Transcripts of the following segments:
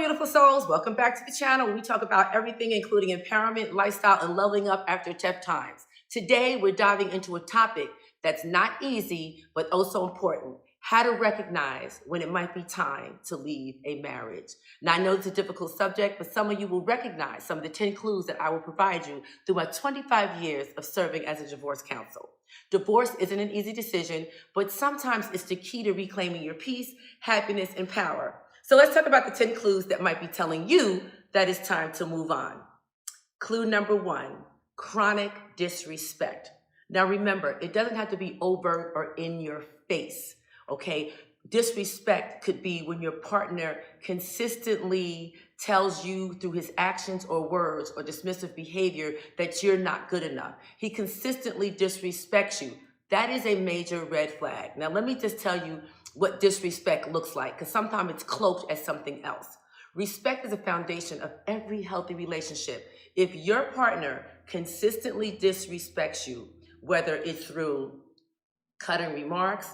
beautiful souls. Welcome back to the channel. We talk about everything, including empowerment, lifestyle, and leveling up after tough times. Today, we're diving into a topic that's not easy, but also important. How to recognize when it might be time to leave a marriage. Now, I know it's a difficult subject, but some of you will recognize some of the 10 clues that I will provide you through my 25 years of serving as a divorce counsel. Divorce isn't an easy decision, but sometimes it's the key to reclaiming your peace, happiness, and power. So let's talk about the 10 clues that might be telling you that it's time to move on. Clue number 1, chronic disrespect. Now remember, it doesn't have to be overt or in your face, okay? Disrespect could be when your partner consistently tells you through his actions or words or dismissive behavior that you're not good enough. He consistently disrespects you. That is a major red flag. Now let me just tell you what disrespect looks like, because sometimes it's cloaked as something else. Respect is a foundation of every healthy relationship. If your partner consistently disrespects you, whether it's through cutting remarks,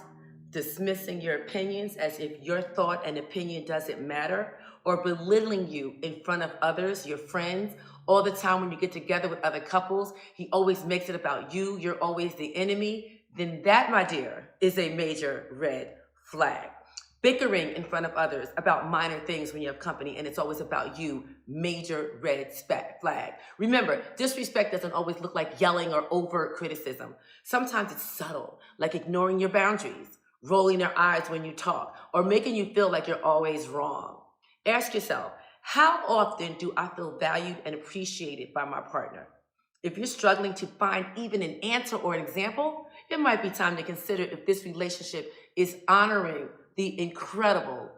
dismissing your opinions as if your thought and opinion doesn't matter, or belittling you in front of others, your friends, all the time when you get together with other couples, he always makes it about you, you're always the enemy, then that, my dear, is a major red flag. Bickering in front of others about minor things when you have company and it's always about you, major red flag. Remember, disrespect doesn't always look like yelling or overt criticism. Sometimes it's subtle, like ignoring your boundaries, rolling their eyes when you talk, or making you feel like you're always wrong. Ask yourself, how often do I feel valued and appreciated by my partner? If you're struggling to find even an answer or an example, it might be time to consider if this relationship is honoring the incredible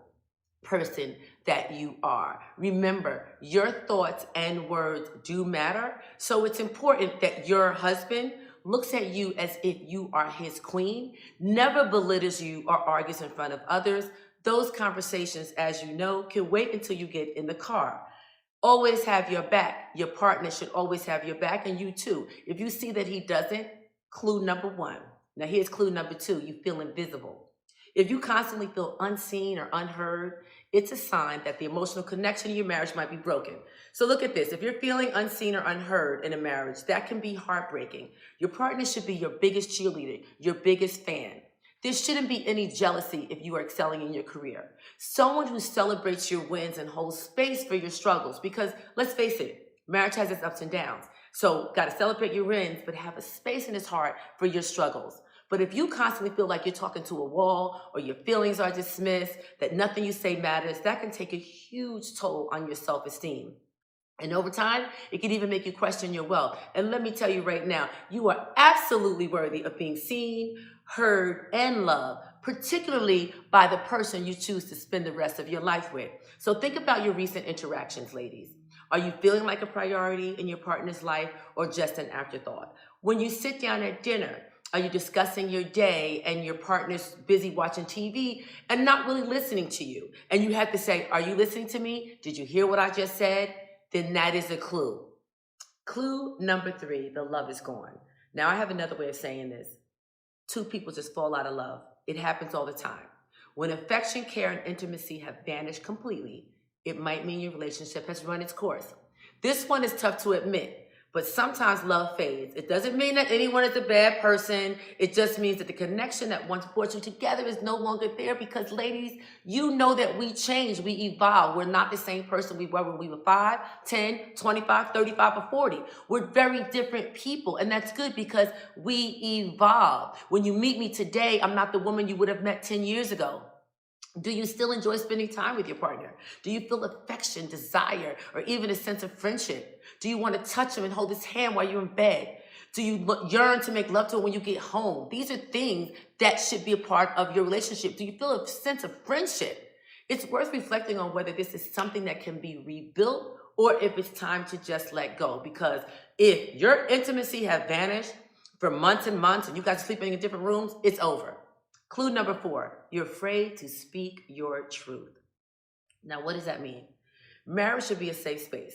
person that you are. Remember, your thoughts and words do matter, so it's important that your husband looks at you as if you are his queen, never belittles you or argues in front of others. Those conversations, as you know, can wait until you get in the car. Always have your back. Your partner should always have your back, and you too. If you see that he doesn't, clue number 1. Now here's clue number 2, you feel invisible. If you constantly feel unseen or unheard, it's a sign that the emotional connection in your marriage might be broken. So look at this. If you're feeling unseen or unheard in a marriage, that can be heartbreaking. Your partner should be your biggest cheerleader, your biggest fan. There shouldn't be any jealousy if you are excelling in your career. Someone who celebrates your wins and holds space for your struggles, because let's face it, marriage has its ups and downs. So got to celebrate your wins, but have a space in his heart for your struggles. But if you constantly feel like you're talking to a wall or your feelings are dismissed, that nothing you say matters, that can take a huge toll on your self-esteem. And over time, it can even make you question your wealth. And let me tell you right now, you are absolutely worthy of being seen, heard, and loved, particularly by the person you choose to spend the rest of your life with. So think about your recent interactions, ladies. Are you feeling like a priority in your partner's life or just an afterthought? When you sit down at dinner, are you discussing your day and your partner's busy watching TV and not really listening to you? And you have to say, are you listening to me? Did you hear what I just said? Then that is a clue. Clue number 3, the love is gone. Now I have another way of saying this. 2 people just fall out of love. It happens all the time. When affection, care, and intimacy have vanished completely, it might mean your relationship has run its course. This one is tough to admit, but sometimes love fades. It doesn't mean that anyone is a bad person. It just means that the connection that once brought you together is no longer there, because ladies, you know that we change, we evolve. We're not the same person we were when we were 5, 10, 25, 35, or 40. We're very different people, and that's good because we evolve. When you meet me today, I'm not the woman you would have met 10 years ago. Do you still enjoy spending time with your partner? Do you feel affection, desire, or even a sense of friendship? Do you want to touch him and hold his hand while you're in bed? Do you yearn to make love to him when you get home? These are things that should be a part of your relationship. Do you feel a sense of friendship? It's worth reflecting on whether this is something that can be rebuilt or if it's time to just let go. Because if your intimacy has vanished for months and months and you guys are sleeping in different rooms, it's over. Clue number 4, you're afraid to speak your truth. Now, what does that mean? Marriage should be a safe space.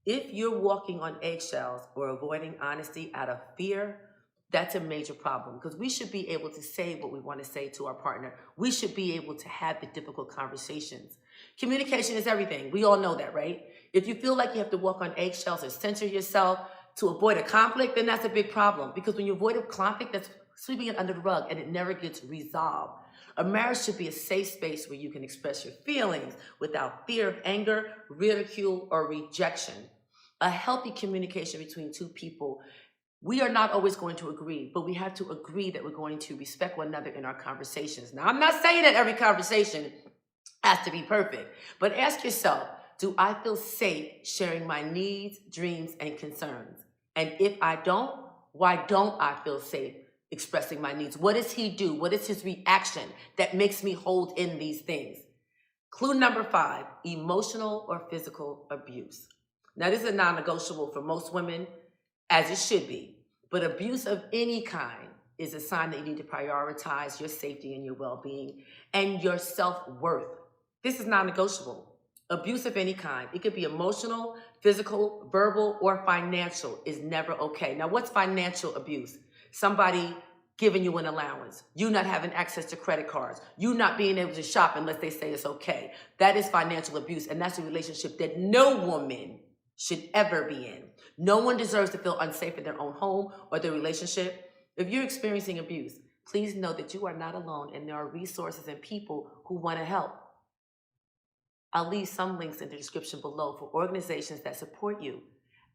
If you're walking on eggshells or avoiding honesty out of fear, that's a major problem, because we should be able to say what we want to say to our partner. We should be able to have the difficult conversations. Communication is everything. We all know that, right? If you feel like you have to walk on eggshells or censor yourself to avoid a conflict, then that's a big problem. Because when you avoid a conflict, that's sweeping it under the rug and it never gets resolved. A marriage should be a safe space where you can express your feelings without fear of anger, ridicule, or rejection. A healthy communication between two people, we are not always going to agree, but we have to agree that we're going to respect one another in our conversations. Now, I'm not saying that every conversation has to be perfect, but ask yourself, do I feel safe sharing my needs, dreams, and concerns? And if I don't, why don't I feel safe expressing my needs? What does he do? What is his reaction that makes me hold in these things? Clue number 5, emotional or physical abuse. Now, this is a non-negotiable for most women, as it should be, but abuse of any kind is a sign that you need to prioritize your safety and your well-being and your self-worth. This is non-negotiable. Abuse of any kind, it could be emotional, physical, verbal, or financial, is never okay. Now, what's financial abuse? Somebody giving you an allowance, you not having access to credit cards, you not being able to shop unless they say it's okay. That is financial abuse, and that's a relationship that no woman should ever be in. No one deserves to feel unsafe in their own home or their relationship. If you're experiencing abuse, please know that you are not alone and there are resources and people who want to help. I'll leave some links in the description below for organizations that support you.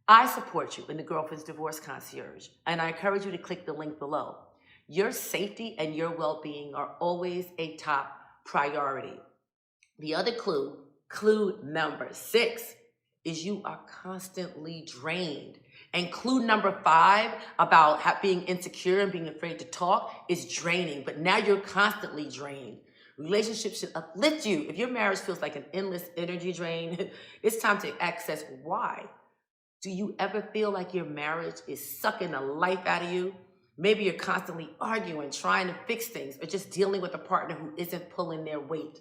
I support you in the Girlfriend's Divorce Concierge, and I encourage you to click the link below. Your safety and your well-being are always a top priority. The other clue number 6, is you are constantly drained. And clue number 5 about being insecure and being afraid to talk is draining, but now you're constantly drained. Relationships should uplift you. If your marriage feels like an endless energy drain, it's time to access why. Do you ever feel like your marriage is sucking the life out of you? Maybe you're constantly arguing, trying to fix things, or just dealing with a partner who isn't pulling their weight.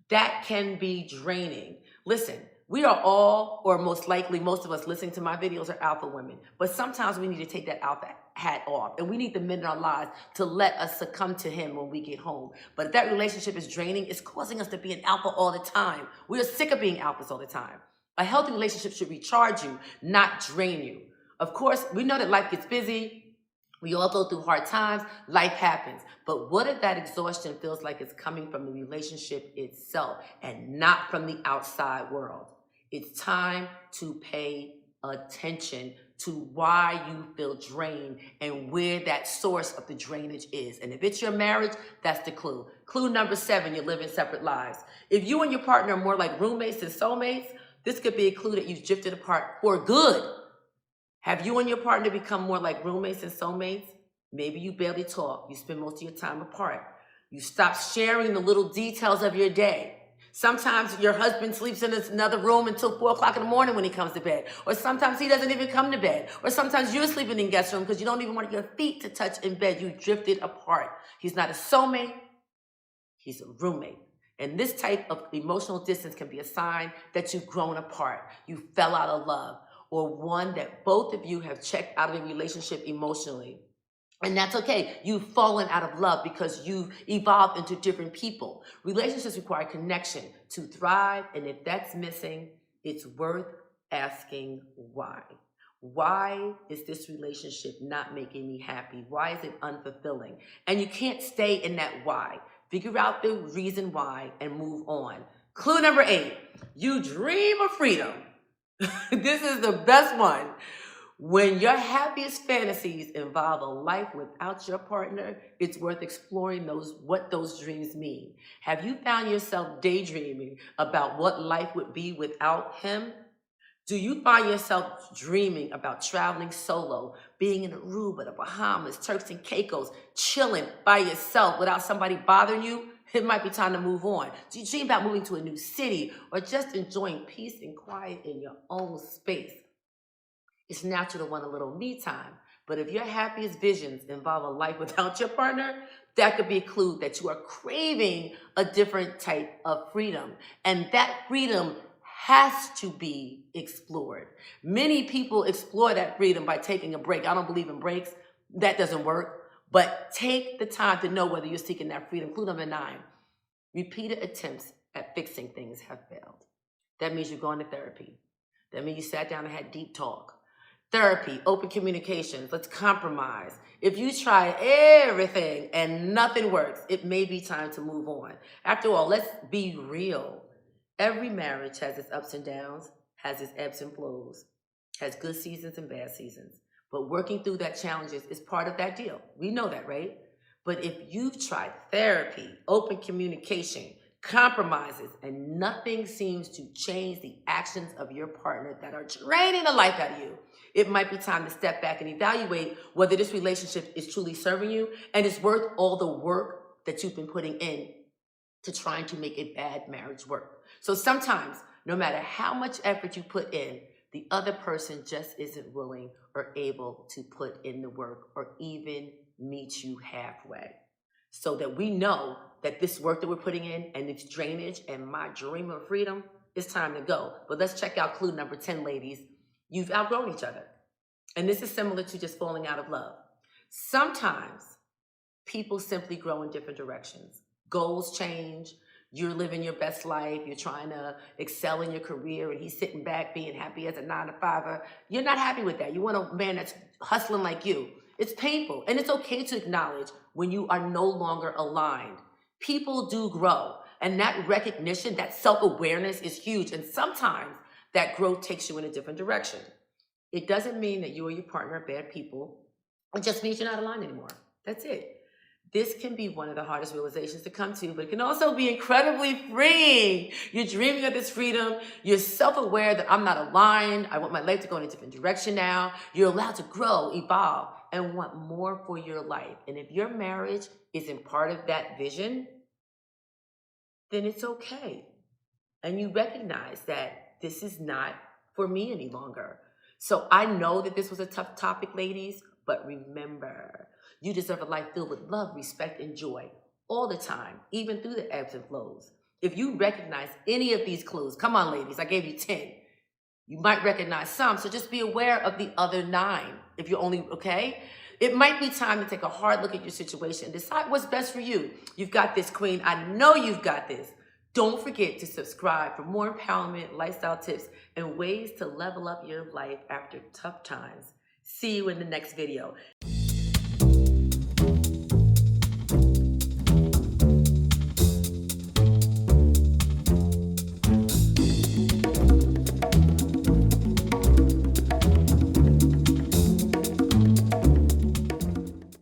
That can be draining. Listen, we are all, or most likely most of us listening to my videos are alpha women, but sometimes we need to take that alpha hat off and we need the men in our lives to let us succumb to him when we get home. But if that relationship is draining, it's causing us to be an alpha all the time. We are sick of being alphas all the time. A healthy relationship should recharge you, not drain you. Of course, we know that life gets busy. We all go through hard times, life happens. But what if that exhaustion feels like it's coming from the relationship itself and not from the outside world? It's time to pay attention to why you feel drained and where that source of the drainage is. And if it's your marriage, that's the clue. Clue number 7, you're living separate lives. If you and your partner are more like roommates than soulmates, this could be a clue that you've drifted apart for good. Have you and your partner become more like roommates and soulmates? Maybe you barely talk. You spend most of your time apart. You stop sharing the little details of your day. Sometimes your husband sleeps in another room until 4 o'clock in the morning when he comes to bed. Or sometimes he doesn't even come to bed. Or sometimes you're sleeping in guest room because you don't even want your feet to touch in bed. You drifted apart. He's not a soulmate. He's a roommate. And this type of emotional distance can be a sign that you've grown apart. You fell out of love. Or one that both of you have checked out of the relationship emotionally. And that's okay. You've fallen out of love because you've evolved into different people. Relationships require connection to thrive, and if that's missing, it's worth asking why. Why is this relationship not making me happy? Why is it unfulfilling? And you can't stay in that why. Figure out the reason why and move on. Clue number 8, you dream of freedom. This is the best one. When your happiest fantasies involve a life without your partner, it's worth exploring what those dreams mean. Have you found yourself daydreaming about what life would be without him? Do you find yourself dreaming about traveling solo, being in Aruba, the Bahamas, Turks and Caicos, chilling by yourself without somebody bothering you? It might be time to move on. Do you dream about moving to a new city or just enjoying peace and quiet in your own space? It's natural to want a little me time, but if your happiest visions involve a life without your partner, that could be a clue that you are craving a different type of freedom. And that freedom has to be explored. Many people explore that freedom by taking a break. I don't believe in breaks. That doesn't work. But take the time to know whether you're seeking that freedom. Clue number 9, repeated attempts at fixing things have failed. That means you're going to therapy. That means you sat down and had deep talk. Therapy, open communications, let's compromise. If you try everything and nothing works, it may be time to move on. After all, let's be real. Every marriage has its ups and downs, has its ebbs and flows, has good seasons and bad seasons. But working through that challenges is part of that deal. We know that, right? But if you've tried therapy, open communication, compromises, and nothing seems to change the actions of your partner that are draining the life out of you, it might be time to step back and evaluate whether this relationship is truly serving you and is worth all the work that you've been putting in to trying to make a bad marriage work. So sometimes, no matter how much effort you put in, the other person just isn't willing or able to put in the work or even meet you halfway. So that we know that this work that we're putting in and its drainage and my dream of freedom, it's time to go. But let's check out clue number 10, ladies. You've outgrown each other. And this is similar to just falling out of love. Sometimes people simply grow in different directions. Goals change. You're living your best life. You're trying to excel in your career, and he's sitting back being happy as a 9-to-5er. You're not happy with that. You want a man that's hustling like you. It's painful, and it's okay to acknowledge when you are no longer aligned. People do grow, and that recognition, that self-awareness is huge, and sometimes that growth takes you in a different direction. It doesn't mean that you or your partner are bad people. It just means you're not aligned anymore. That's it. This can be one of the hardest realizations to come to, but it can also be incredibly freeing. You're dreaming of this freedom. You're self-aware that I'm not aligned. I want my life to go in a different direction now. You're allowed to grow, evolve, and want more for your life. And if your marriage isn't part of that vision, then it's okay. And you recognize that this is not for me any longer. So I know that this was a tough topic, ladies, but remember, you deserve a life filled with love, respect, and joy all the time, even through the ebbs and flows. If you recognize any of these clues, come on, ladies, I gave you 10. You might recognize some, so just be aware of the other 9. If you're only, okay? It might be time to take a hard look at your situation and decide what's best for you. You've got this, queen. I know you've got this. Don't forget to subscribe for more empowerment, lifestyle tips, and ways to level up your life after tough times. See you in the next video.